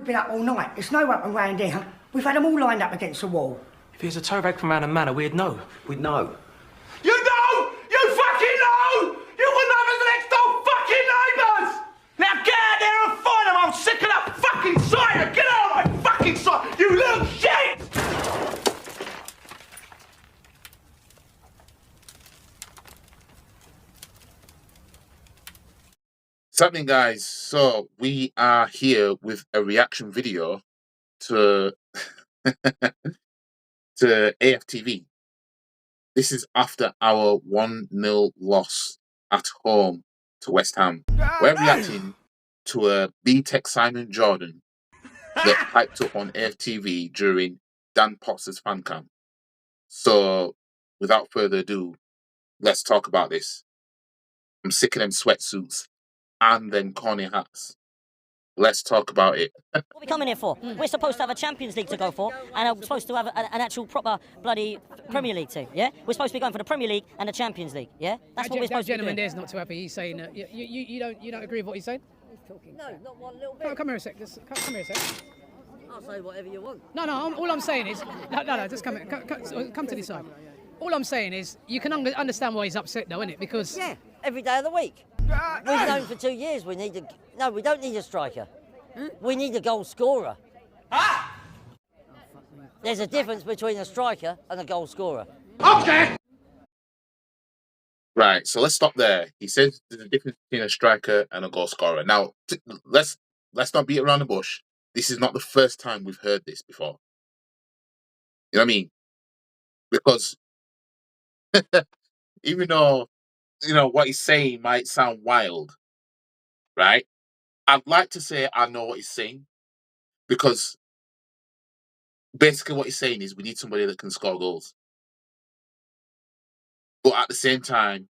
Been up all night. There's no one around here. We've had them all lined up against the wall. If he was a toe rag from around a manor, we'd know. We'd know. You know! You fucking know! You wouldn't have us next door fucking neighbours! Now get out there and find them! I'm sick of that fucking sight! Get out of my fucking sight! You little shit! Something, guys. So we are here with a reaction video to to AFTV. This is after our 1-0 loss at home to West Ham. We're reacting to a B-Tec Simon Jordan that piped up on AFTV during Dan Potter's fan camp. So, without further ado, let's talk about this. I'm sick of them sweatsuits and them corny hats. Let's talk about it. What are we coming here for? We're supposed to have a Champions League to go for, and we're supposed to have an actual proper bloody Premier League too, yeah? We're supposed to be going for the Premier League and the Champions League, yeah? That's what we're supposed to be doing. Gentleman there's not too happy. He's saying you don't agree with what he's saying? No, not one little bit. Come here a sec. Come here a sec. I'll say whatever you want. No. All I'm saying is no. Just come to this side. All I'm saying is you can understand why he's upset, though, innit? Because Every day of the week. We've known for 2 years we need no, we don't need a striker. We need a goal scorer. There's a difference between a striker and a goal scorer. Okay! Right, so let's stop there. He says there's a difference between a striker and a goal scorer. Now, let's not beat around the bush. This is not the first time we've heard this before. You know what I mean? Because even though, what he's saying might sound wild, right? I'd like to say I know what he's saying, because basically what he's saying is we need somebody that can score goals. But at the same time,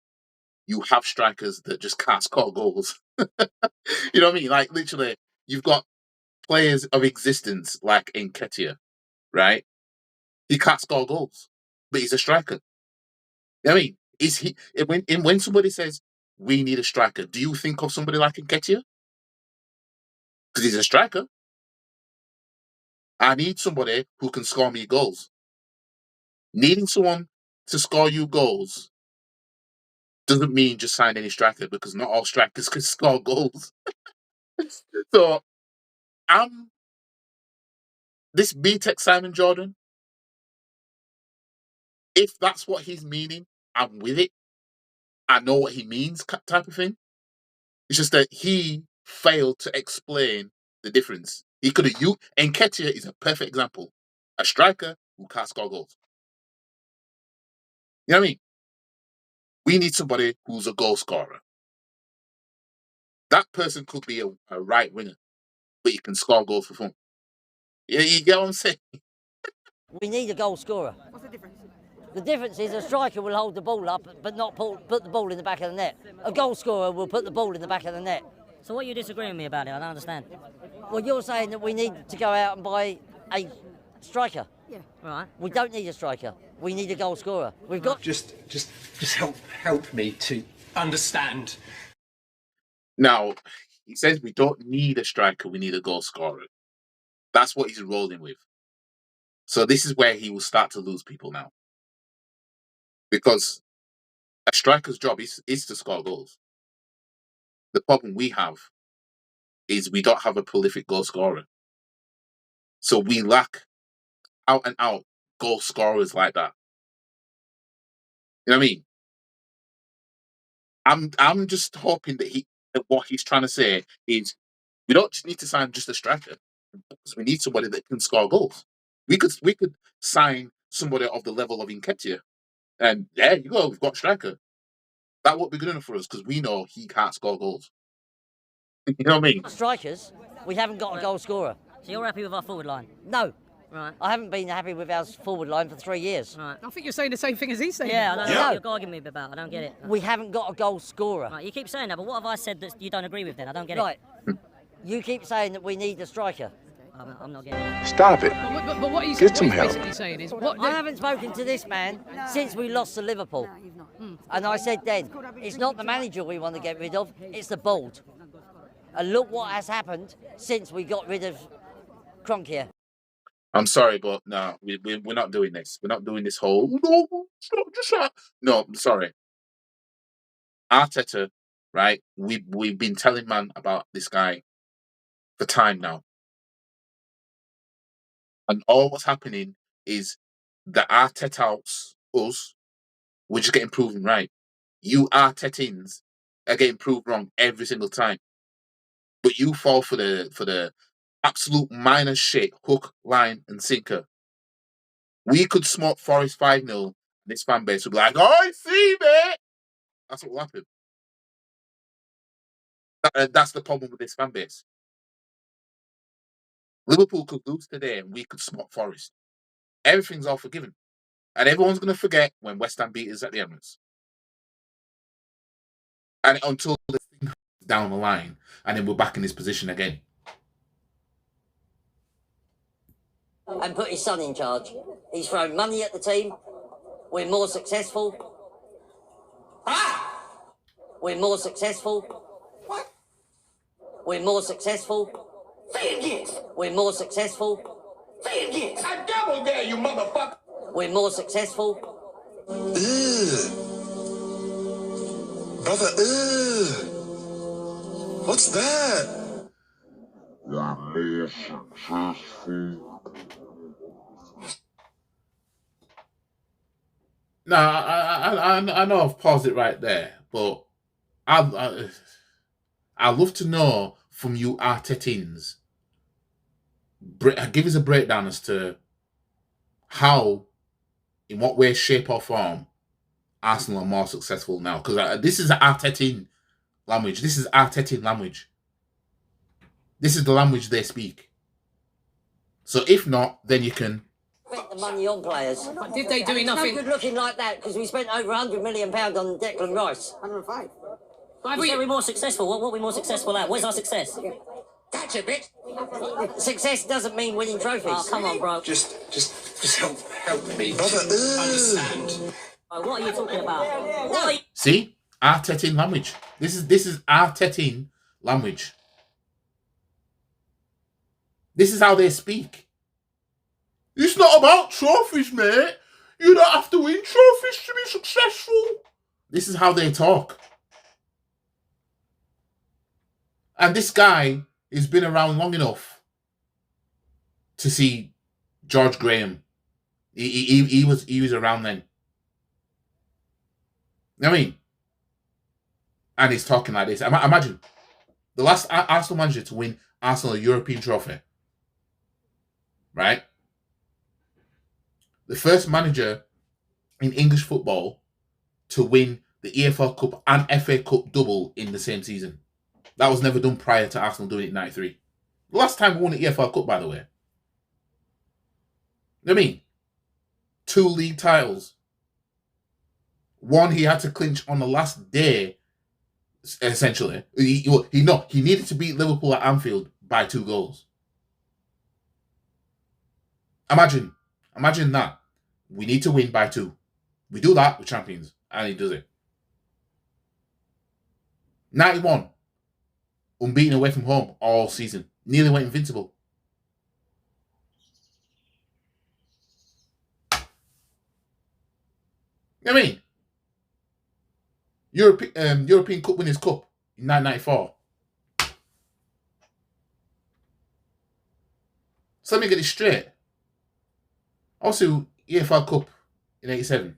you have strikers that just can't score goals. You know what I mean? Like, literally, you've got players of existence like Nketiah, right? He can't score goals, but he's a striker. You know what I mean? When somebody says, we need a striker, do you think of somebody like Nketiah? Because he's a striker. I need somebody who can score me goals. Needing someone to score you goals doesn't mean just sign any striker, because not all strikers can score goals. So, this B-Tec Simon Jordan, if that's what he's meaning, I'm with it. I know what he means, type of thing. It's just that he failed to explain the difference. He could have used Nketiah is a perfect example. A striker who can't score goals. You know what I mean? We need somebody who's a goal scorer. That person could be a right winger, but he can score goals for fun. Yeah, you get what I'm saying? We need a goal scorer. What's the difference? The difference is a striker will hold the ball up, but not put the ball in the back of the net. A goal scorer will put the ball in the back of the net. So what are you disagreeing with me about it? I don't understand. Well, you're saying that we need to go out and buy a striker. Yeah. Right. We don't need a striker. We need a goal scorer. We've got Just help me to understand. Now, he says we don't need a striker, we need a goal scorer. That's what he's rolling with. So this is where he will start to lose people now. Because a striker's job is to score goals. The problem we have is we don't have a prolific goal scorer. So we lack out and out goal scorers like that. You know what I mean? I'm just hoping that what he's trying to say is we don't just need to sign just a striker, because we need somebody that can score goals. We could sign somebody of the level of Nketiah, and there you go, we've got striker. That won't be good enough for us, because we know he can't score goals. You know what I mean? strikers. We haven't got a goal scorer. So you're happy with our forward line? No. Right. I haven't been happy with our forward line for 3 years. I think you're saying the same thing as he's saying. Yeah, I don't know what you're arguing with me about. I don't get it. We We haven't got a goal scorer. Right, you keep saying that, but what have I said that you don't agree with then? I don't get it. Right. You keep saying that we need a striker. I'm not getting it. Stop it. But what he's, Get some help. basically saying is... I haven't spoken to this man since we lost to Liverpool. No, you've not. And I said then, it's not the manager we want to get rid of, it's the board. And look what has happened since we got rid of Cronkier. I'm sorry, but no, we're not doing this. We're not doing this whole no, just no. I'm sorry, Arteta. Right, we've been telling man about this guy for time now, and all what's happening is the Arteta outs, us, we're just getting proven right. You Artetins are getting proved wrong every single time, but you fall for the absolute minor shit, hook, line, and sinker. We could smoke Forest 5-0. This fan base would be like, "Oh, I see, mate." That's what will happen. That's the problem with this fan base. Liverpool could lose today and we could smoke Forest. Everything's all forgiven. And everyone's going to forget when West Ham beat us at the Emirates. And until the thing down the line, and then we're back in this position again. And put his son in charge. He's thrown money at the team. We're more successful. We're more successful. What? We're more successful. Say it again. We're more successful. Say it again. I double dare you, motherfucker. We're more successful. Brother, what's that? No, I know I've paused it right there, but I'd love to know from you Artetins, give us a breakdown as to how, in what way, shape or form, Arsenal are more successful now. Because this is Artetin language. This is Artetin language. This is the language they speak. So if not, then you can... Spent the money on players. But did they do It's enough no in... good looking like that because we spent over £100 million on Declan Rice. 105. But have We we... said we're more successful. What are we more successful at? Where's our success? Gotcha, bitch. Success doesn't mean winning trophies. Oh, come on, bro. Just help me Brother, to understand. Oh, what are you talking about? What are you... See? Artetin language. This is Artetin language. This is how they speak. It's not about trophies, mate. You don't have to win trophies to be successful. This is how they talk. And this guy has been around long enough to see George Graham. He was around then. You know what I mean? And he's talking like this. Imagine the last Arsenal manager to win Arsenal a European trophy. Right? The first manager in English football to win the EFL Cup and FA Cup double in the same season. That was never done prior to Arsenal doing it in 93. The last time we won the EFL Cup, by the way. You know what I mean? 2 league titles. One he had to clinch on the last day, essentially. He needed to beat Liverpool at Anfield by 2 goals. Imagine that. We need to win by 2. We do that, we're champions. And he does it. 91. Unbeaten away from home all season. Nearly went invincible. You know what I mean? European Cup Winners' Cup in 1994. So let me get this straight. Also, EFL Cup in 87.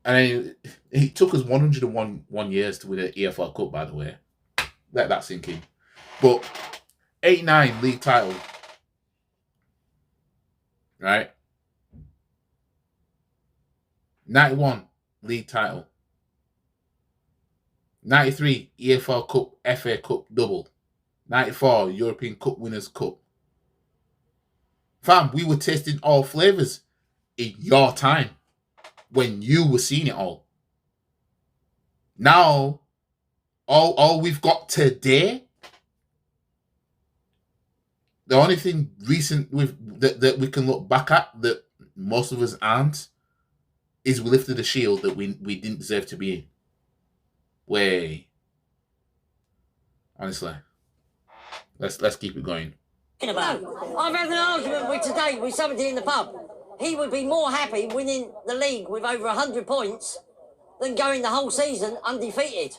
And then it took us 101 years to win an EFL Cup, by the way. Let that sink in. But 89 league title. Right? 91 league title. 93 EFL Cup, FA Cup double. 94 European Cup Winners' Cup. Fam, we were tasting all flavours in your time when you were seeing it all. Now, all we've got today, the only thing recent that we can look back at that most of us aren't is we lifted a shield that we didn't deserve to be in. Way. Honestly. Let's keep it going. About. I've had an argument with somebody in the pub. He would be more happy winning the league with over 100 points than going the whole season undefeated.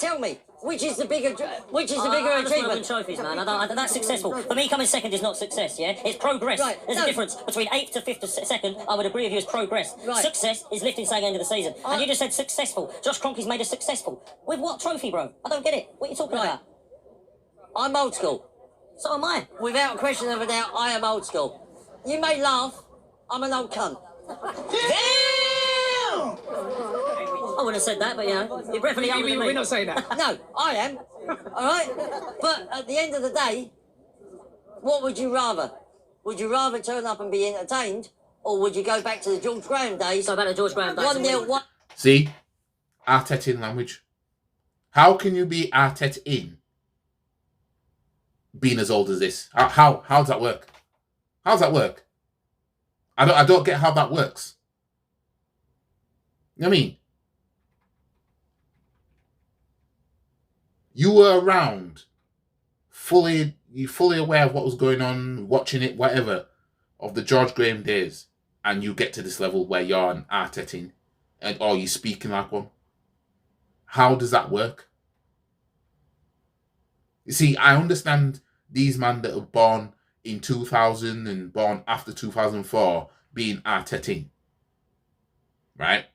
Tell me, which is the bigger achievement? Trophies, man. That's successful. For me, coming second is not success. Yeah, it's progress. Right, There's a difference between 8th to 5th to second. I would agree with you as progress. Right. Success is lifting saying end of the season, and you just said successful. Josh Kroenke's made us successful with what trophy, bro? I don't get it. What are you talking about? I'm old school. So am I. Without a question of a doubt, I am old school. You may laugh, I'm an old cunt. Damn! I wouldn't have said that, but you know, you're definitely older than me. We're not saying that. No, I am. All right? But at the end of the day, what would you rather? Would you rather turn up and be entertained, or would you go back to the George Graham days? So back to George Graham days. 1-0, 1. See? Arteta language. How can you be Arteta in being as old as this? How does that work? How does that work? I don't get how that works. You know what I mean? You were around, fully aware of what was going on, watching it, whatever, of the George Graham days, and you get to this level where you're an Arteta or you're speaking like one. How does that work? You see, I understand these men that are born in 2000 and born after 2004 being Arteta, right?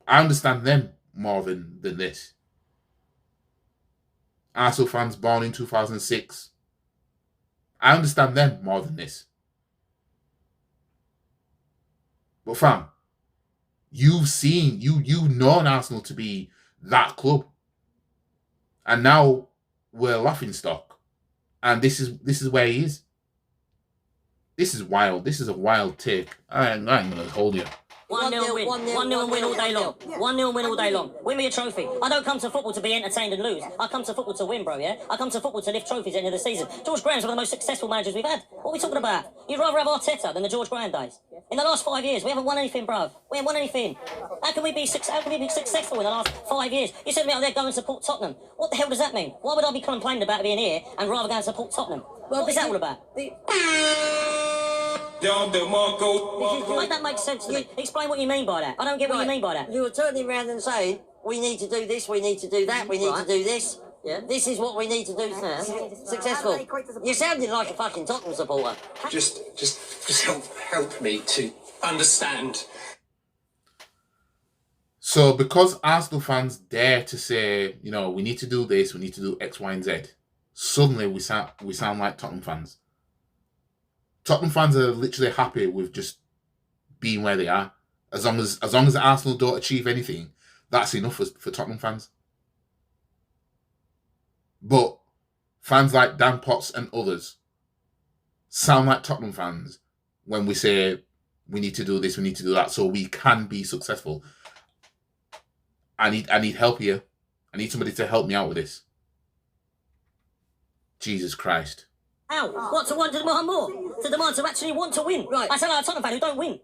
I understand them more than this. Arsenal fans born in 2006. I understand them more than this. But fam, you've known Arsenal to be that club. And now we're laughing stock. And this is where he is. This is wild. This is a wild take. I ain't gonna hold you. 1-0 win. 1-0 win all day long. 1-0 win all day long. Win me a trophy. I don't come to football to be entertained and lose. I come to football to win, bro, yeah? I come to football to lift trophies at the end of the season. George Graham's one of the most successful managers we've had. What are we talking about? You'd rather have Arteta than the George Graham days. In the last 5 years, we haven't won anything, bruv. We haven't won anything. How can we be successful in the last 5 years? You said to me out there, go and support Tottenham. What the hell does that mean? Why would I be complaining about being here and rather go and support Tottenham? What is that all about? Make that make sense to me. Explain what you mean by that. I don't get what you mean by that. You were turning around and saying, we need to do this, we need to do that, we need to do this. Yeah. This is what we need to do to be successful. You're sounding like a fucking Tottenham supporter. Just help me to understand. So because Arsenal fans dare to say, you know, we need to do this, we need to do X, Y, and Z, suddenly we sound like Tottenham fans. Tottenham fans are literally happy with just being where they are. As long as Arsenal don't achieve anything, that's enough for Tottenham fans. But fans like Dan Potts and others sound like Tottenham fans when we say we need to do this, we need to do that, so we can be successful. I need help here. I need somebody to help me out with this. Jesus Christ. How? What, to want to demand more? To demand to actually want to win? Right. I sound like a Tottenham fan who don't win.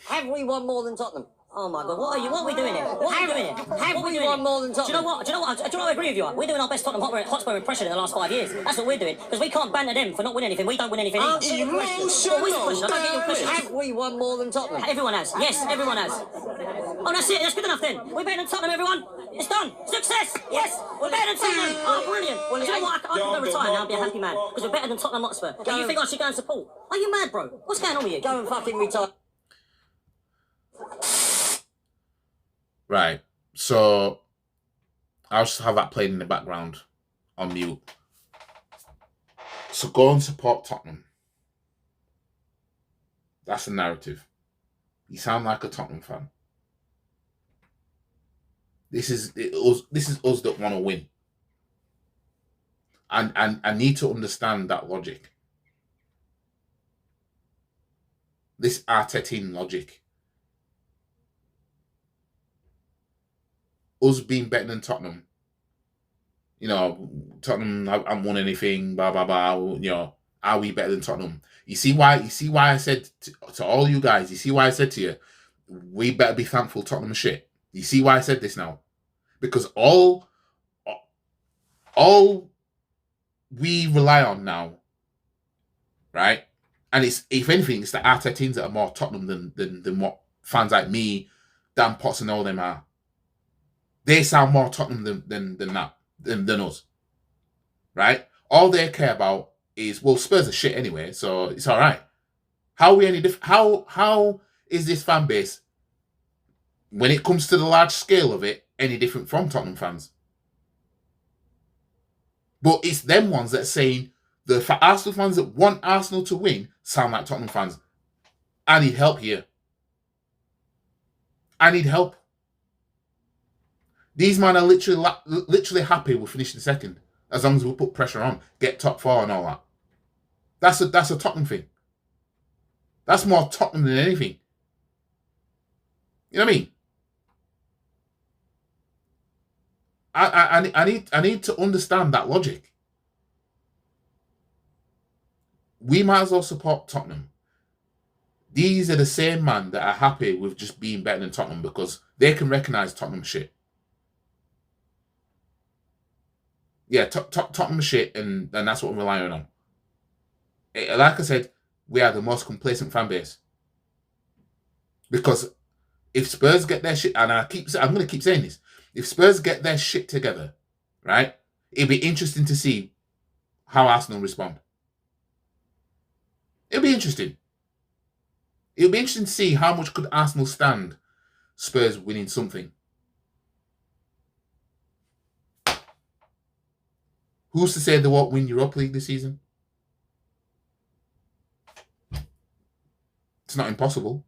Have we won more than Tottenham? Oh my God, what are we doing here? What are we doing here? Have we won more than Tottenham? Do you know what? I agree with you. We're doing our best Tottenham Hotspur impression in the last 5 years. That's what we're doing. Because we can't banter them for not winning anything. We don't win anything either. Answer the question. What is the question? I don't get your question. Have we won more than Tottenham? Everyone has. Yes, everyone has. Oh, that's it. That's good enough then. We're better than Tottenham, everyone. It's done. Success. Yes. We're better than Tottenham. Oh, brilliant. Well, do you know what? I can go retire now and be a happy man. Because we're better than Tottenham Hotspur. And you think I should go and support? Are you mad, bro? What's going on with you? Go and fucking retire. Right, so I'll just have that playing in the background on mute. So go and support Tottenham. That's the narrative. You sound like a Tottenham fan. This is us that want to win. And I need to understand that logic. This Arteta logic. Us being better than Tottenham. You know, Tottenham haven't won anything, blah, blah, blah. You know, are we better than Tottenham? You see why I said to all you guys, you see why I said to you, we better be thankful Tottenham are shit. You see why I said this now? Because all we rely on now, right? And it's, if anything, it's the Artetins that are more Tottenham than what fans like me, Dan Potts and all them are. They sound more Tottenham than us, right? All they care about is, well, Spurs are shit anyway, so it's all right. How are we any how is this fan base, when it comes to the large scale of it, any different from Tottenham fans? But it's them ones that are saying, the Arsenal fans that want Arsenal to win sound like Tottenham fans. I need help here. I need help. These men are literally happy with finishing second, as long as we put pressure on, get top 4 and all that. That's a Tottenham thing. That's more Tottenham than anything. You know what I mean? I need to understand that logic. We might as well support Tottenham. These are the same man that are happy with just being better than Tottenham because they can recognise Tottenham shit. Yeah, Tottenham shit, and that's what we're relying on. Like I said, we are the most complacent fan base. Because if Spurs get their shit, and I'm going to keep saying this, if Spurs get their shit together, right, it'd be interesting to see how Arsenal respond. It'll be interesting. It'll be interesting to see how much could Arsenal stand Spurs winning something. Who's to say they won't win Europa League this season? It's not impossible.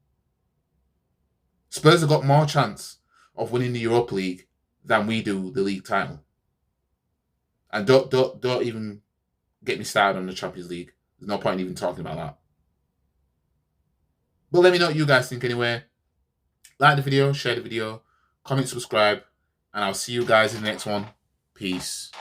Spurs have got more chance of winning the Europa League than we do the league title. And don't even get me started on the Champions League. There's no point in even talking about that. But let me know what you guys think anyway. Like the video, share the video, comment, subscribe, and I'll see you guys in the next one. Peace.